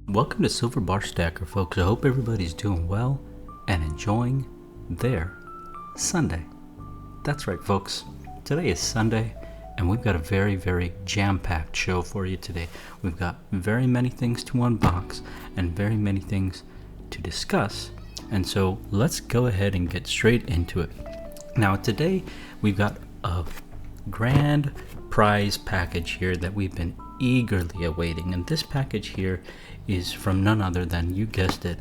Welcome to Silver Bar Stacker, folks. I hope everybody's doing well and enjoying their Sunday. That's right, folks. Today is Sunday, and we've got a very, very jam-packed show for you today. We've got very many things to unbox and very many things to discuss. And so let's go ahead and get straight into it. Now, today we've got a grand prize package here that we've been eagerly awaiting. And this package here is from none other than, you guessed it,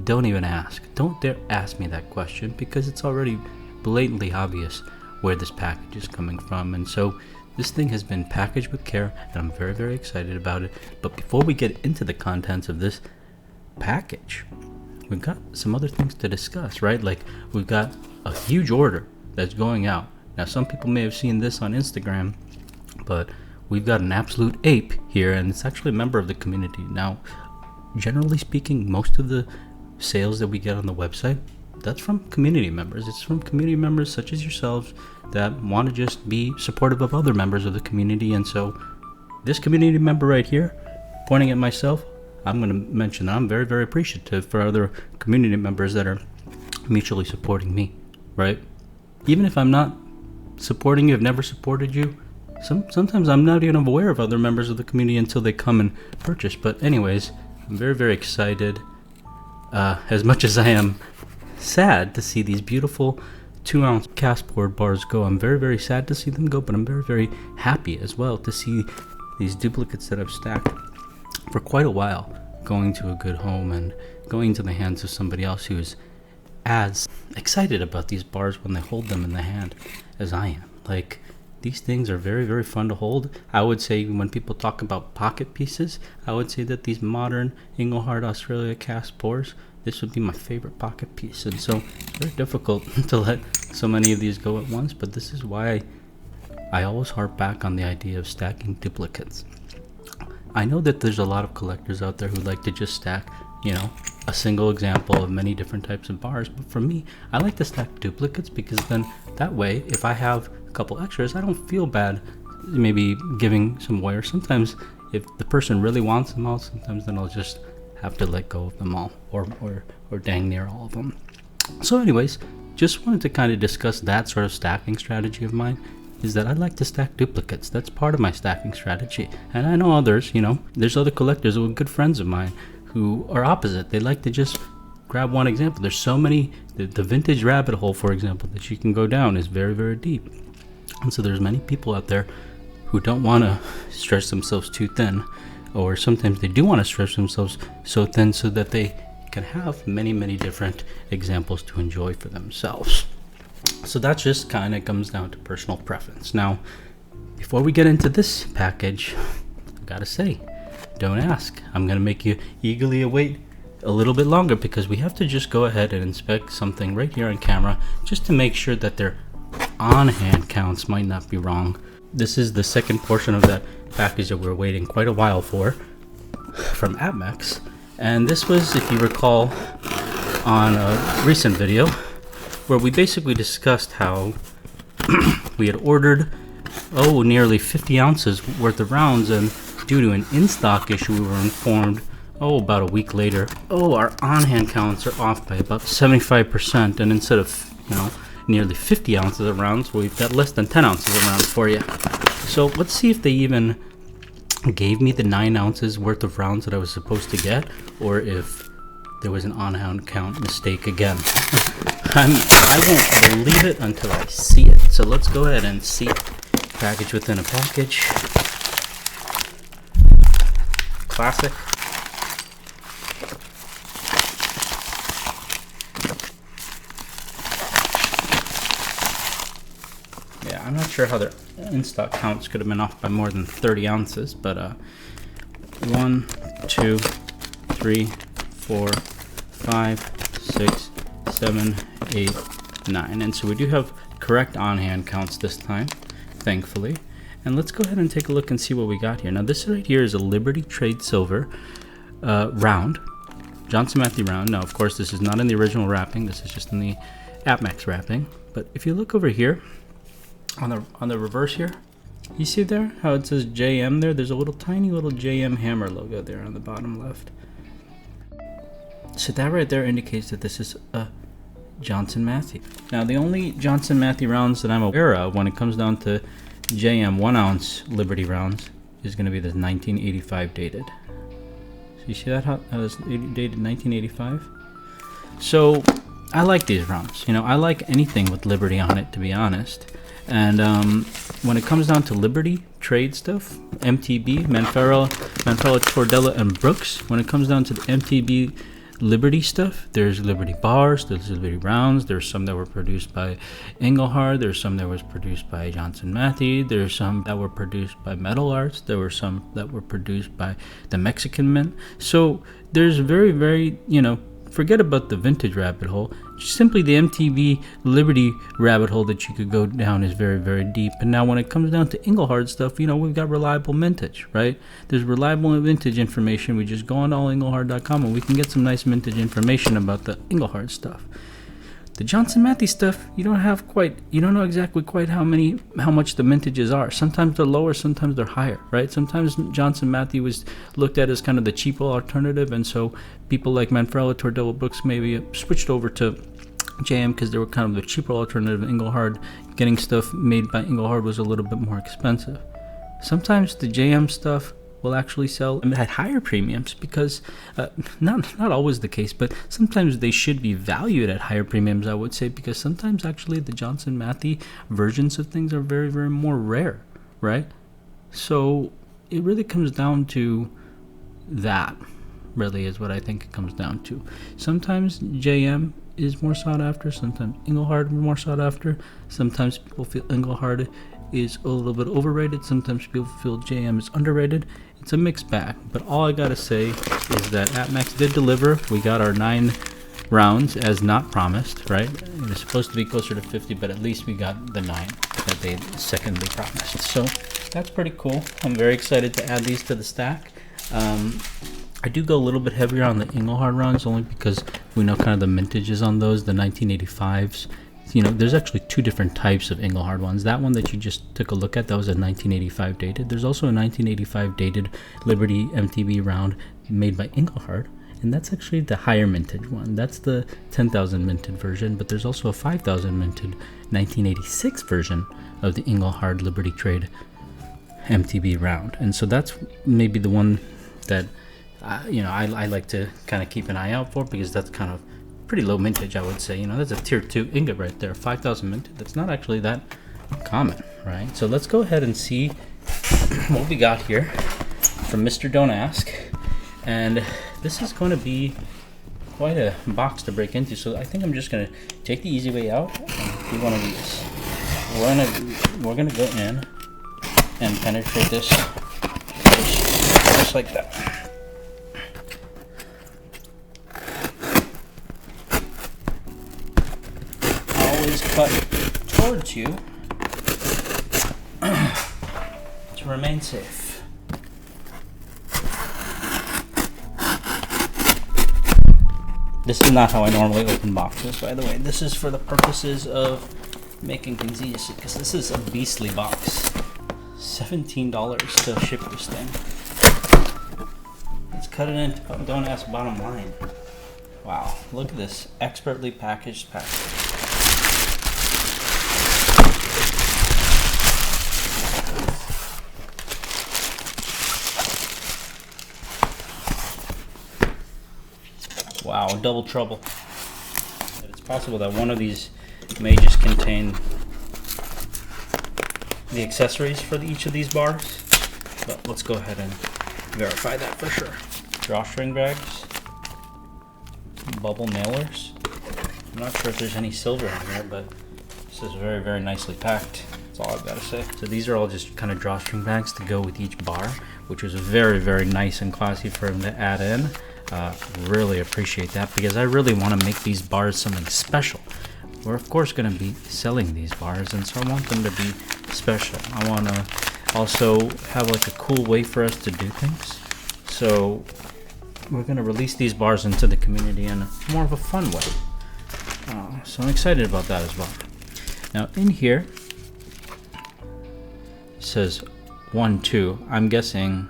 don't even ask. Don't dare ask me that question, because it's already blatantly obvious where this package is coming from. And so this thing has been packaged with care, and I'm very, very excited about it. But before we get into the contents of this package, we've got some other things to discuss, right? Like, we've got a huge order that's going out. Now, some people may have seen this on Instagram, but we've got an absolute ape here, and it's actually a member of the community. Now, generally speaking, most of the sales that we get on the website, that's from community members. It's from community members such as yourselves that want to just be supportive of other members of the community. And so this community member right here, pointing at myself, I'm going to mention that I'm very, very appreciative for other community members that are mutually supporting me, right? Even if I'm not supporting you, I've never supported you, sometimes I'm not even aware of other members of the community until they come and purchase. But anyways, I'm very, very excited. As much as I am sad to see these beautiful 2-ounce cast board bars go, I'm very, very sad to see them go, but I'm very, very happy as well to see these duplicates that I've stacked for quite a while going to a good home and going into the hands of somebody else who is as excited about these bars when they hold them in the hand as I am. Like, these things are very, very fun to hold. I would say when people talk about pocket pieces, I would say that these modern Engelhard Australia cast bores, this would be my favorite pocket piece. And so it's very difficult to let so many of these go at once, but this is why I always harp back on the idea of stacking duplicates. I know that there's a lot of collectors out there who like to just stack, a single example of many different types of bars, but for me, I like to stack duplicates, because then that way, if I have a couple extras, I don't feel bad maybe giving some away. Or sometimes if the person really wants them all, sometimes then I'll just have to let go of them all, or dang near all of them. So anyways, just wanted to kind of discuss that sort of stacking strategy of mine, is that I like to stack duplicates. That's part of my stacking strategy. And I know others, there's other collectors who are good friends of mine who are opposite. They like to just grab one example. There's so many, the vintage rabbit hole, for example, that you can go down is very, very deep. And so there's many people out there who don't want to stretch themselves too thin, or sometimes they do want to stretch themselves so thin so that they can have many, many different examples to enjoy for themselves. So that just kind of comes down to personal preference. Now, before we get into this package, I've got to say, don't ask. I'm going to make you eagerly await a little bit longer, because we have to just go ahead and inspect something right here on camera just to make sure that their on-hand counts might not be wrong. This is the second portion of that package that we're waiting quite a while for from Atmex. And this was, if you recall, on a recent video where we basically discussed how we had ordered nearly 50 ounces worth of rounds, and due to an in-stock issue, we were informed about a week later, our on-hand counts are off by about 75%, and instead of nearly 50 ounces of rounds, we've got less than 10 ounces of rounds for you. So let's see if they even gave me the 9 ounces worth of rounds that I was supposed to get, or if there was an on-hand count mistake again. I won't believe it until I see it. So let's go ahead and see package within a package. Classic. Yeah, I'm not sure how their in-stock counts could have been off by more than 30 ounces, but 1, 2, 3, 4, 5, 6, 7, 8, 9. And so we do have correct on-hand counts this time, thankfully. And let's go ahead and take a look and see what we got here. Now this right here is a Liberty Trade Silver round, Johnson Matthey round. Now of course this is not in the original wrapping, this is just in the APMEX wrapping. But if you look over here, on the reverse here, you see there how it says JM there? There's a tiny little JM hammer logo there on the bottom left. So that right there indicates that this is a Johnson Matthey. Now the only Johnson Matthey rounds that I'm aware of when it comes down to JM 1 ounce Liberty rounds is going to be the 1985 dated. So you see that how it's dated 1985? So I like these rounds. You know, I like anything with Liberty on it, to be honest. And when it comes down to Liberty trade stuff, MTB, Manfrotto, Tordella, and Brooks, when it comes down to the MTB Liberty stuff, there's Liberty bars, there's Liberty rounds, there's some that were produced by Engelhard, there's some that was produced by Johnson Matthey, there's some that were produced by Metal Arts, there were some that were produced by the Mexican Mint. So there's very, very, you know, forget about the vintage rabbit hole. Simply the MTB Liberty rabbit hole that you could go down is very, very deep. And now when it comes down to Engelhard stuff, you know, we've got reliable mintage, right? There's reliable vintage information. We just go on allengelhard.com and we can get some nice vintage information about the Engelhard stuff. The Johnson Matthey stuff, you don't know exactly quite how much the mintages are. Sometimes they're lower, sometimes they're higher, right? Sometimes Johnson Matthey was looked at as kind of the cheaper alternative, and so people like Manfrotto, Tordella, Brooks maybe switched over to JM because they were kind of the cheaper alternative. Engelhard, getting stuff made by Engelhard was a little bit more expensive. Sometimes the JM stuff will actually sell at higher premiums because not always the case, but sometimes they should be valued at higher premiums, I would say, because sometimes actually the Johnson Matthey versions of things are very, very more rare, right? So it really comes down to that, really, is what I think it comes down to. Sometimes JM is more sought after, sometimes Engelhard is more sought after, sometimes people feel Engelhard is a little bit overrated, sometimes people feel JM is underrated. It's a mixed bag, but all I gotta say is that APMEX did deliver. We got our 9 rounds as not promised, right? It was supposed to be closer to 50, but at least we got the 9 that they secondly promised. So that's pretty cool. I'm very excited to add these to the stack. I do go a little bit heavier on the Engelhard rounds only because we know kind of the mintages on those, the 1985s. You know, there's actually 2 different types of Engelhard ones. That one that you just took a look at, that was a 1985 dated. There's also a 1985 dated Liberty MTB round made by Engelhard, and that's actually the higher mintage one. That's the 10,000 minted version, but there's also a 5,000 minted 1986 version of the Engelhard Liberty Trade MTB round. And so that's maybe the one that I like to kind of keep an eye out for, because that's kind of pretty low mintage, I would say. You know, that's a tier 2 ingot right there, 5,000 minted. That's not actually that common, right? So let's go ahead and see what we got here from Mr. Don't Ask. And this is going to be quite a box to break into, so I think I'm just going to take the easy way out and do one of these. We're gonna go in and penetrate this just like that. Always cut towards you to remain safe. This is not how I normally open boxes, by the way. This is for the purposes of making things easy, because this is a beastly box. $17 to ship this thing. Let's cut it into Don't Ask bottom line. Wow, look at this expertly packaged package. Wow, double trouble. It's possible that one of these may just contain the accessories for each of these bars, but let's go ahead and verify that for sure. Drawstring bags, bubble nailers. I'm not sure if there's any silver in here, but this is very, very nicely packed. That's all I've got to say. So these are all just kind of drawstring bags to go with each bar, which was very, very nice and classy for him to add in. Really appreciate that, because I really want to make these bars something special. We're of course going to be selling these bars, and so I want them to be special. I want to also have like a cool way for us to do things. So we're going to release these bars into the community in more of a fun way. So I'm excited about that as well. Now in here it says 1, 2. I'm guessing,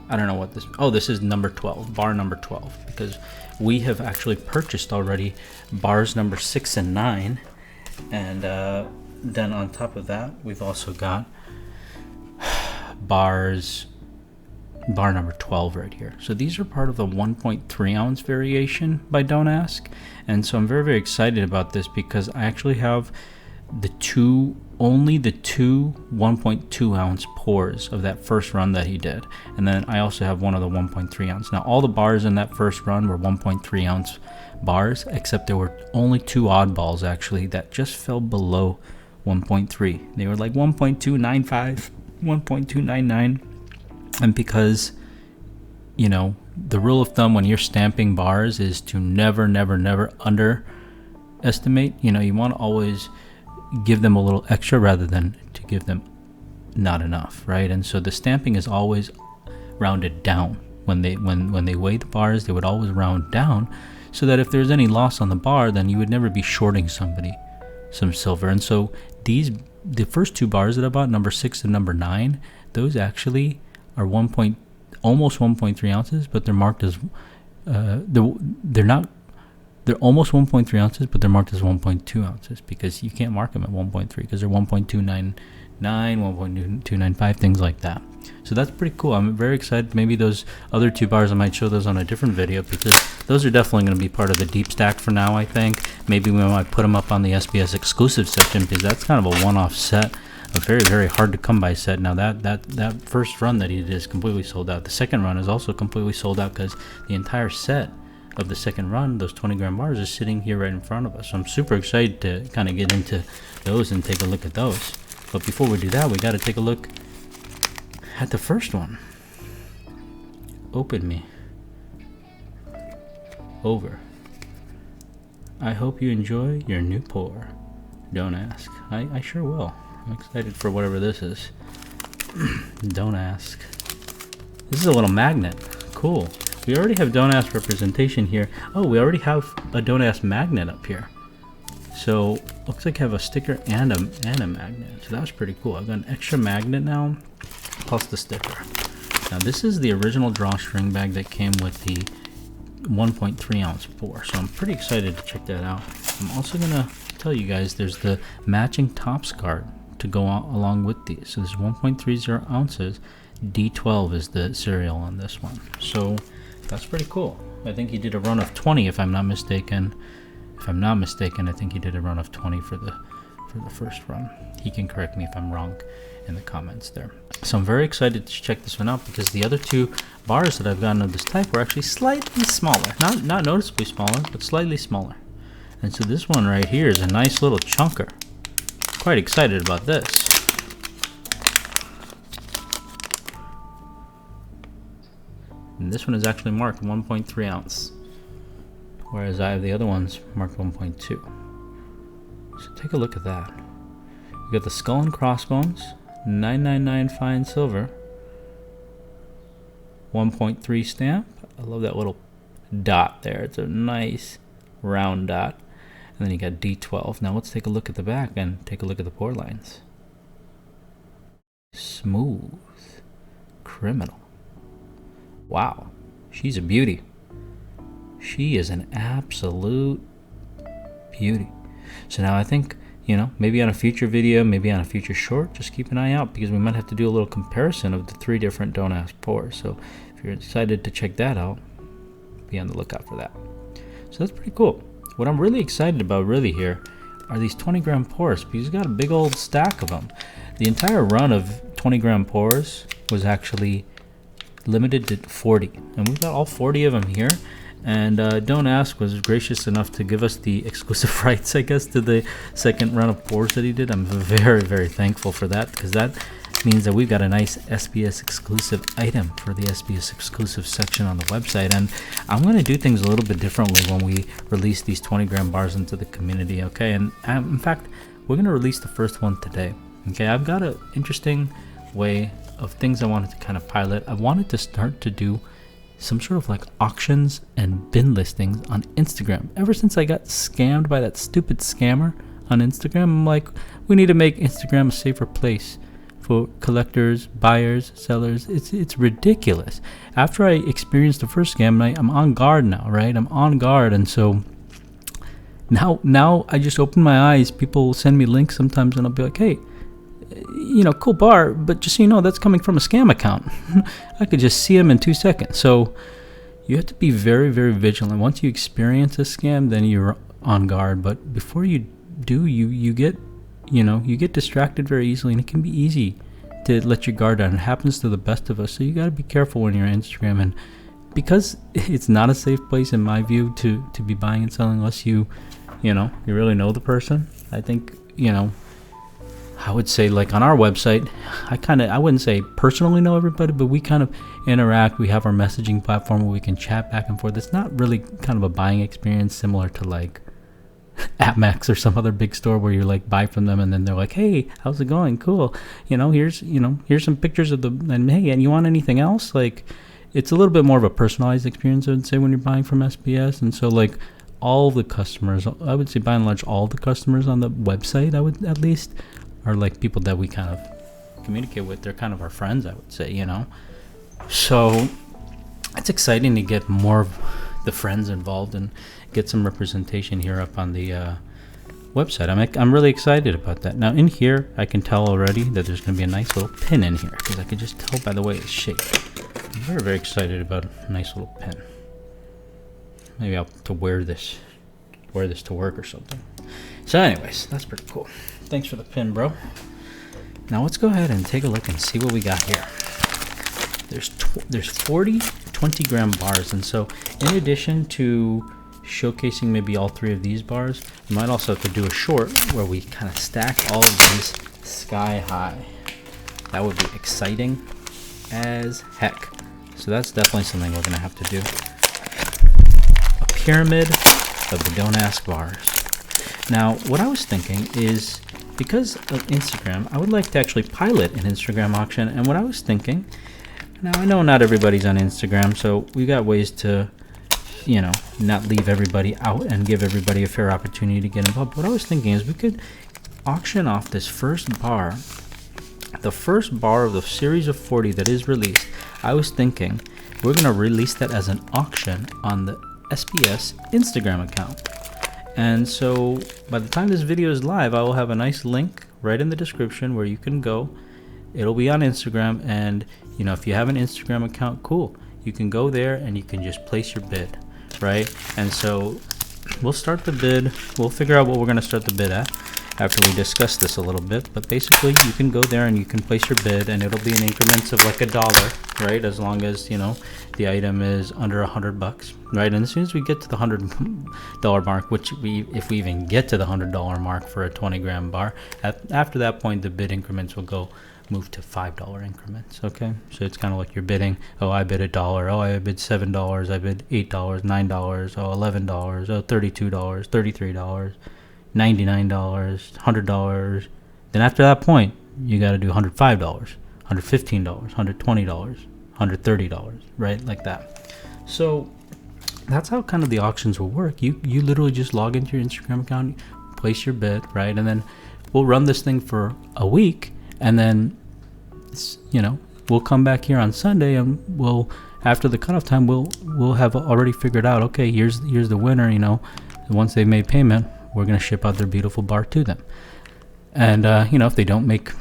I don't know what this, oh, this is number 12, bar number 12, because we have actually purchased already bars number 6 and 9. And then on top of that, we've also got bar number 12 right here. So these are part of the 1.3 ounce variation by Don't Ask. And so I'm very, very excited about this, because I actually have only the two 1.2 ounce pours of that first run that he did. And then I also have one of the 1.3 ounce. Now all the bars in that first run were 1.3 ounce bars, except there were only 2 oddballs actually that just fell below 1.3. They were like 1.295, 1.299. And because, you know, the rule of thumb when you're stamping bars is to never underestimate. You know, you want to always give them a little extra rather than to give them not enough, right? And so the stamping is always rounded down. When they weigh the bars, they would always round down, so that if there's any loss on the bar, then you would never be shorting somebody some silver. And so the first 2 bars that I bought, number 6 and number 9, those actually are almost 1.3 ounces, but they're marked as they're almost 1.3 ounces, but they're marked as 1.2 ounces, because you can't mark them at 1.3 because they're 1.299, 1.295, things like that. So that's pretty cool. I'm very excited. Maybe those other 2 bars, I might show those on a different video, because those are definitely going to be part of the deep stack for now, I think. Maybe we might put them up on the SBS exclusive section, because that's kind of a one-off set, a very, very hard to come by set. Now that first run that he did is completely sold out. The second run is also completely sold out, because the entire set of the second run, those 20 gram bars, is sitting here right in front of us. So I'm super excited to kind of get into those and take a look at those. But before we do that, we got to take a look at the first one. Open me. Over. I hope you enjoy your new pour. Don't ask. I sure will. I'm excited for whatever this is. Don't ask. This is a little magnet. Cool. We already have Don't Ask representation here. Oh, we already have a Don't Ask magnet up here. So looks like I have a sticker and a magnet. So that was pretty cool. I've got an extra magnet now, plus the sticker. Now this is the original drawstring bag that came with the 1.3 ounce pour. So I'm pretty excited to check that out. I'm also gonna tell you guys there's the matching tops card to go along with these. So this is 1.30 ounces. D12 is the serial on this one. So that's pretty cool. I think he did a run of 20 if I'm not mistaken. If I'm not mistaken, I think he did a run of 20 for the first run. He can correct me if I'm wrong in the comments there. So I'm very excited to check this one out, because the other 2 bars that I've gotten of this type were actually slightly smaller. Not noticeably smaller, but slightly smaller. And so this one right here is a nice little chunker. Quite excited about this. And this one is actually marked 1.3 ounce, whereas I have the other ones marked 1.2. So take a look at that. You got the skull and crossbones, 999 fine silver, 1.3 stamp. I love that little dot there. It's a nice round dot. And then you got D12. Now let's take a look at the back and take a look at the pour lines. Smooth criminal. Wow, she's a beauty. She is an absolute beauty. So now I think, you know, maybe on a future video, maybe on a future short, just keep an eye out, because we might have to do a little comparison of the 3 different Don't Ask pours. So if you're excited to check that out, be on the lookout for that. So that's pretty cool. What I'm really excited about really here are these 20 gram pours, because he's got a big old stack of them. The entire run of 20 gram pours was actually limited to 40, and we've got all 40 of them here. And Don't Ask was gracious enough to give us the exclusive rights, I guess, to the second run of pours that he did. I'm very, very thankful for that, because that means that we've got a nice SBS exclusive item for the SBS exclusive section on the website. And I'm going to do things a little bit differently when we release these 20 gram bars into the community, okay? And in fact, we're going to release the first one today, okay? I've got an interesting way of things I wanted to kind of pilot. I wanted to start to do some sort of like auctions and bin listings on Instagram. Ever since I got scammed by that stupid scammer on Instagram, I'm like, we need to make Instagram a safer place for collectors, buyers, sellers. It's ridiculous. After I experienced the first scam, I'm on guard now, right? I'm on guard, and so now I just open my eyes. People will send me links sometimes, and I'll be like, hey, cool bar, but just so you know, that's coming from a scam account. I could just see them in 2 seconds. So you have to be very, very vigilant. Once you experience a scam, then you're on guard. But before you do, you get distracted very easily, and it can be easy to let your guard down. It happens to the best of us. So you got to be careful when you're on Instagram, and because it's not a safe place in my view to be buying and selling unless you really know the person. I think, I would say, like on our website, I wouldn't say personally know everybody, but we kind of interact. We have our messaging platform where we can chat back and forth. It's not really kind of a buying experience similar to like Atmax or some other big store where you're like buy from them and then they're like, hey, how's it going? Cool. Here's some pictures of and hey, and you want anything else? Like, it's a little bit more of a personalized experience, I would say, when you're buying from SBS. And so like all the customers, I would say by and large, all the customers on the website, I would at least, are like people that we kind of communicate with. They're kind of our friends, I would say, So it's exciting to get more of the friends involved and get some representation here up on the website. I'm really excited about that. Now in here, I can tell already that there's going to be a nice little pin in here because I can just tell by the way it's shaped. I'm very, very excited about a nice little pin. Maybe I'll have to wear this to work or something. So anyways, that's pretty cool. Thanks for the pin, bro. Now let's go ahead and take a look and see what we got here. There's 40 20 gram bars, and so in addition to showcasing maybe all 3 of these bars, you might also have to do a short where we kind of stack all of these sky high. That would be exciting as heck. So that's definitely something we're gonna have to do. A pyramid of the Don't Ask bars. Now, what I was thinking is, because of Instagram, I would like to actually pilot an Instagram auction. And what I was thinking, now I know not everybody's on Instagram, so we got ways to, not leave everybody out and give everybody a fair opportunity to get involved. What I was thinking is we could auction off this first bar, the first bar of the series of 40 that is released. I was thinking we're going to release that as an auction on the SBS Instagram account. And so by the time this video is live, I will have a nice link right in the description where you can go. It'll be on Instagram, and if you have an Instagram account, cool. You can go there and you can just place your bid, right? And so we'll start the bid. We'll figure out what we're going to start the bid at after we discuss this a little bit. But basically, you can go there and you can place your bid, and it'll be in increments of like $1, right? As long as the item is under $100, right? And as soon as we get to the $100 mark, which if we even get to the $100 mark for a 20 gram bar, after that point, the bid increments will move to $5 increments. Okay, so it's kind of like you're bidding. Oh, I bid $1. Oh, I bid $7. I bid $8, $9. Oh, $11. Oh, $32, $33. $99, $100. Then after that point, you got to do $105, $115, $120, $130, right? Like that. So that's how kind of the auctions will work. You literally just log into your Instagram account, place your bid, right? And then we'll run this thing for a week, and then we'll come back here on Sunday, and after the cutoff time, we'll have already figured out, okay, here's the winner. Once they've made payment, we're going to ship out their beautiful bar to them. And if they don't make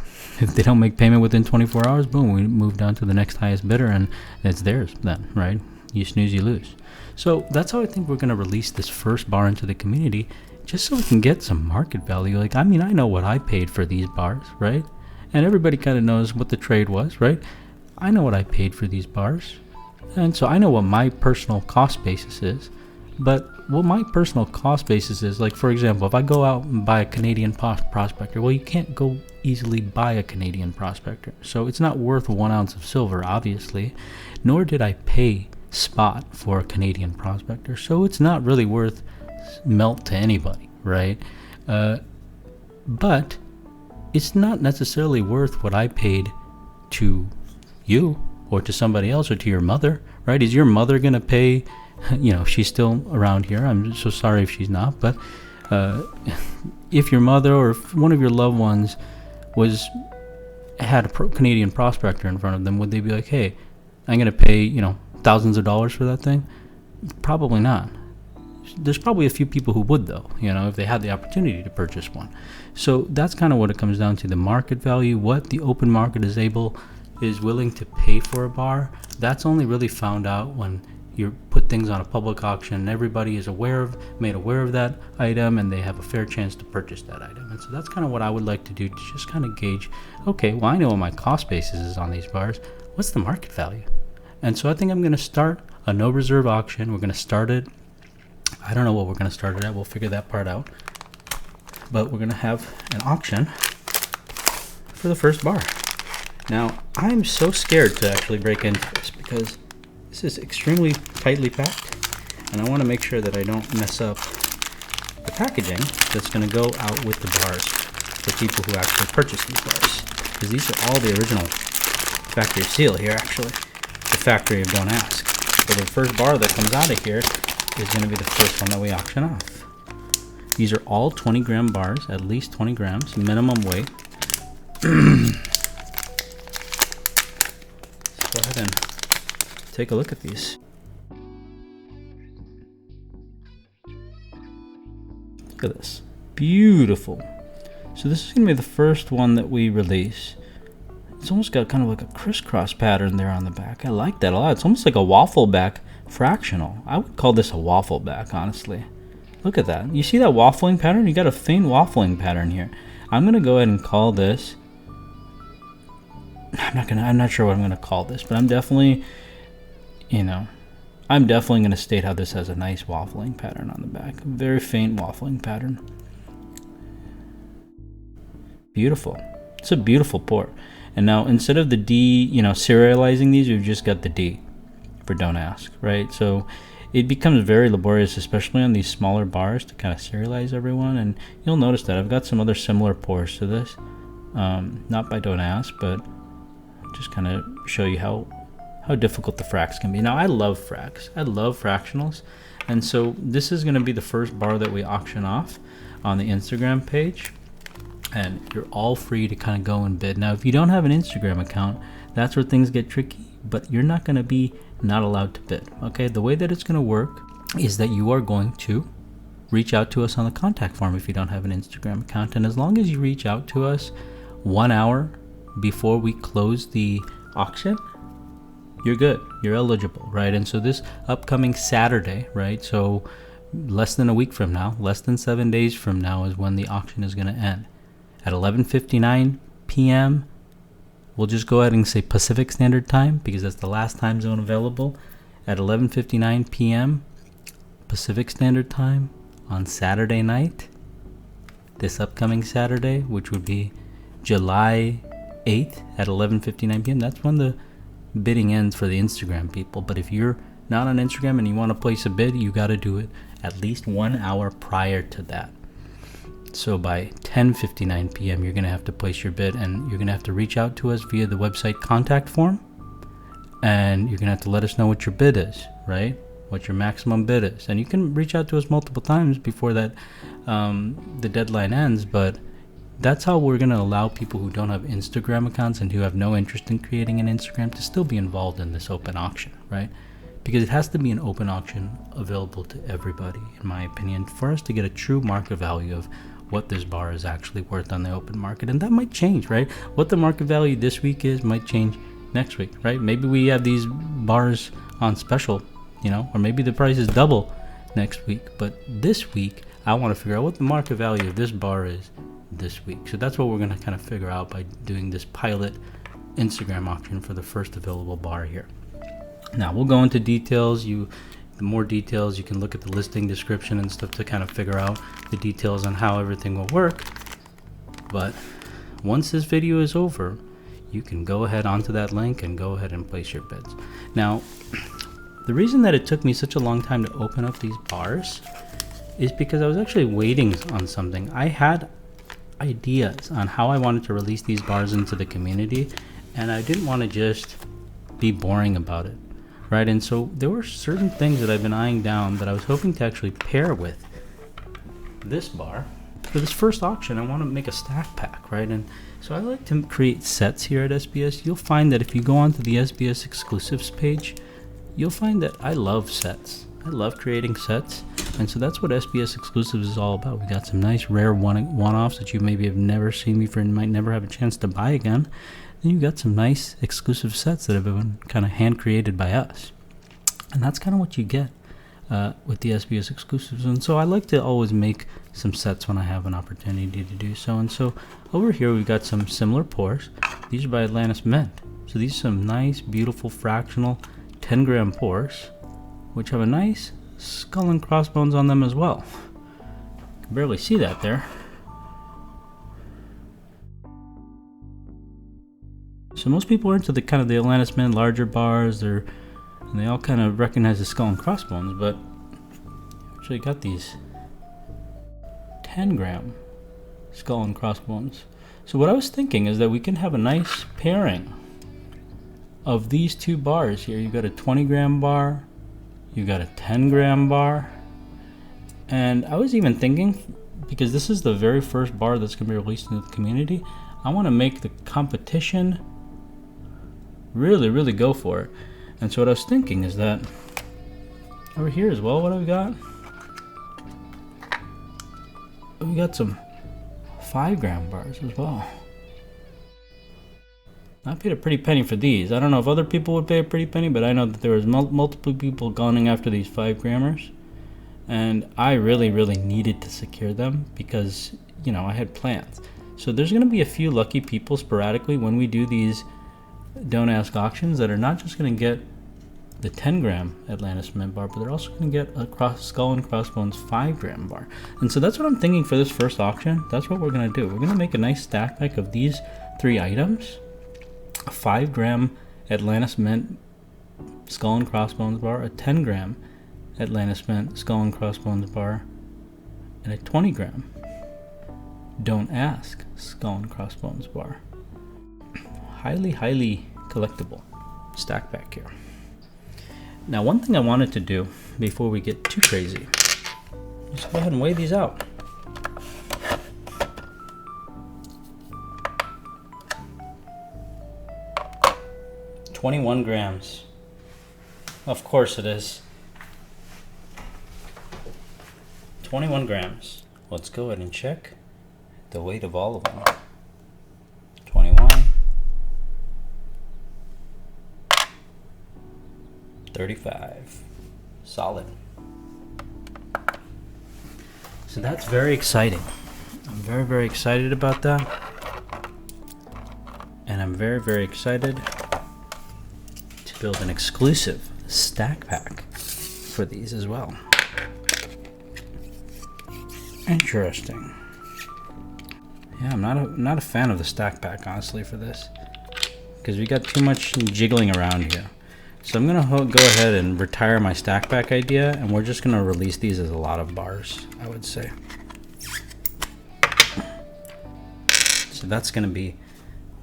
payment within 24 hours, boom, we move down to the next highest bidder, and it's theirs then, right? You snooze, you lose. So that's how I think we're going to release this first bar into the community, just so we can get some market value. Like, I know what I paid for these bars, right? And everybody kind of knows what the trade was, right? I know what I paid for these bars, and so I know what my personal cost basis is. But what my personal cost basis is, like, for example, if I go out and buy a Canadian prospector, well, you can't go easily buy a Canadian prospector. So it's not worth 1 ounce of silver, obviously, nor did I pay spot for a Canadian prospector. So it's not really worth melt to anybody, right? But it's not necessarily worth what I paid to you or to somebody else or to your mother, right? Is your mother going to pay, if she's still around here? I'm so sorry if she's not, but if your mother or if one of your loved ones had a Canadian prospector in front of them, would they be like, hey, I'm going to pay, thousands of dollars for that thing? Probably not. There's probably a few people who would, though, if they had the opportunity to purchase one. So that's kind of what it comes down to, the market value, what the open market is willing to pay for a bar. That's only really found out when you put things on a public auction and everybody is made aware of that item, and they have a fair chance to purchase that item. And so that's kind of what I would like to do, to just kind of gauge, okay, well, I know what my cost basis is on these bars. What's the market value? And so I think I'm going to start a no reserve auction. We're going to start it. I don't know what we're going to start it at. We'll figure that part out. But we're going to have an auction for the first bar. Now, I'm so scared to actually break into this because this is extremely tightly packed, and I want to make sure that I don't mess up the packaging that's going to go out with the bars for people who actually purchase these bars, because these are all the original factory seal here, actually, the factory of Don't Ask. So the first bar that comes out of here is going to be the first one that we auction off. These are all 20-gram bars, at least 20 grams, minimum weight. Let's go ahead and take a look at these. Look at this. Beautiful. So this is going to be the first one that we release. It's almost got kind of like a crisscross pattern there on the back. I like that a lot. It's almost like a waffle back fractional. I would call this a waffle back, honestly. Look at that. You see that waffling pattern? You got a faint waffling pattern here. I'm going to go ahead and call this, I'm not sure what I'm going to call this, but I'm definitely going to state how this has a nice waffling pattern on the back. A very faint waffling pattern. Beautiful. It's a beautiful pour. And now instead of the D, serializing these, we've just got the D for Don't Ask, right? So it becomes very laborious, especially on these smaller bars, to kind of serialize everyone. And you'll notice that I've got some other similar pours to this. Not by Don't Ask, but just kind of show you how difficult the fracs can be. Now, I love fracs. I love fractionals. And so this is going to be the first bar that we auction off on the Instagram page. And you're all free to kind of go and bid. Now, if you don't have an Instagram account, that's where things get tricky, but you're not going to be not allowed to bid. Okay, the way that it's going to work is that you are going to reach out to us on the contact form if you don't have an Instagram account. And as long as you reach out to us 1 hour before we close the auction, you're good. You're eligible, right? And so this upcoming Saturday, right? So less than a week from now, less than 7 days from now is when the auction is going to end. At 11:59 p.m., we'll just go ahead and say Pacific Standard Time because that's the last time zone available. At 11:59 p.m. Pacific Standard Time on Saturday night, this upcoming Saturday, which would be July 8th at 11:59 p.m., that's when the bidding ends for the Instagram people. But if you're not on Instagram and you want to place a bid, you got to do it at least 1 hour prior to that. So by 10:59 p.m., you're going to have to place your bid, and you're going to have to reach out to us via the website contact form, and you're going to have to let us know what your bid is, right? What your maximum bid is. And you can reach out to us multiple times before that the deadline ends, but that's how we're going to allow people who don't have Instagram accounts and who have no interest in creating an Instagram to still be involved in this open auction, right? Because it has to be an open auction available to everybody, in my opinion, for us to get a true market value of what this bar is actually worth on the open market. And that might change, right? What the market value this week is might change next week, right? Maybe we have these bars on special, or maybe the price is double next week. But this week, I want to figure out what the market value of this bar is this week. So that's what we're going to kind of figure out by doing this pilot Instagram auction for the first available bar here. Now we'll go into details. The more details, you can look at the listing description and stuff to kind of figure out the details on how everything will work. But once this video is over, you can go ahead onto that link and go ahead and place your bids. Now, the reason that it took me such a long time to open up these bars is because I was actually waiting on something. I had ideas on how I wanted to release these bars into the community, and I didn't want to just be boring about it, right? And so there were certain things that I've been eyeing down that I was hoping to actually pair with this bar. For this first auction, I want to make a stack pack, right? And so I like to create sets here at SBS. You'll find that if you go onto the SBS exclusives page, you'll find that I love sets. I love creating sets, and so that's what SBS exclusives is all about. We got some nice rare one-offs that you maybe have never seen before and might never have a chance to buy again. Then you got some nice exclusive sets that have been kind of hand created by us, and that's kind of what you get with the SBS exclusives. And so I like to always make some sets when I have an opportunity to do so. And so over here we've got some similar pours. These are by Atlantis Mint. So these are some nice, beautiful fractional 10-gram pours, which have a nice skull and crossbones on them as well. You can barely see that there. So most people are into the kind of the Atlantis Mint larger bars. And they all kind of recognize the skull and crossbones, but actually got these 10-gram skull and crossbones. So what I was thinking is that we can have a nice pairing of these two bars here. You've got a 20-gram bar, you got a 10-gram bar, and I was even thinking, because this is the very first bar that's going to be released into the community, I want to make the competition really go for it. And so what I was thinking is that over here as well, what have we got? We got some 5-gram bars as well. I paid a pretty penny for these. I don't know if other people would pay a pretty penny, but I know that there was multiple people going after these 5-grammers, and I really needed to secure them because, you know, I had plans. So there's going to be a few lucky people sporadically when we do these Don't Ask auctions that are not just going to get the 10-gram Atlantis Mint bar, but they're also going to get a skull and crossbones 5-gram bar. And so that's what I'm thinking for this first auction. That's what we're going to do. We're going to make a nice stack pack of these 3 items: a 5-gram Atlantis Mint skull and crossbones bar, a 10-gram Atlantis Mint skull and crossbones bar, and a 20-gram Don't Ask skull and crossbones bar. Highly collectible stack pack here. Now, one thing I wanted to do before we get too crazy is go ahead and weigh these out. $21 grams. Of course it is. 21 grams. Let's go ahead and check the weight of all of them. 21, 35. Solid. So that's very exciting. I'm very excited about that. And I'm very excited to build an exclusive stack pack for these as well. Interesting. Yeah, I'm not a fan of the stack pack, honestly, for this, because we got too much jiggling around here. So I'm gonna go ahead and retire my stack pack idea, and we're just gonna release these as a lot of bars, I would say. So that's gonna be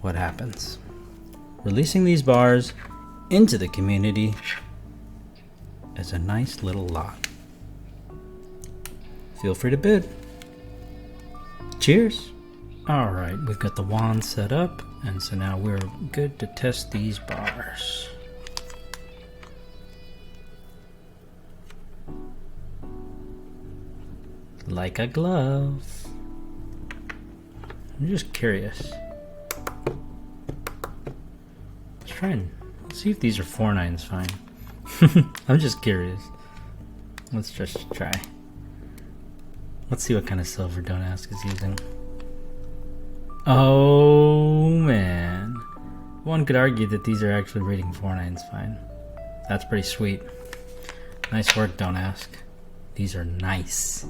what happens. Releasing these bars into the community as a nice little lot. Feel free to bid. Cheers. All right, we've got the wand set up, and so now we're good to test these bars. Like a glove. I'm just curious. Let's see if these are 4/9s fine. I'm just curious. Let's just try. Let's see what kind of silver Don't Ask is using. Oh man. One could argue that these are actually reading 4/9s fine. That's pretty sweet. Nice work, Don't Ask. These are nice.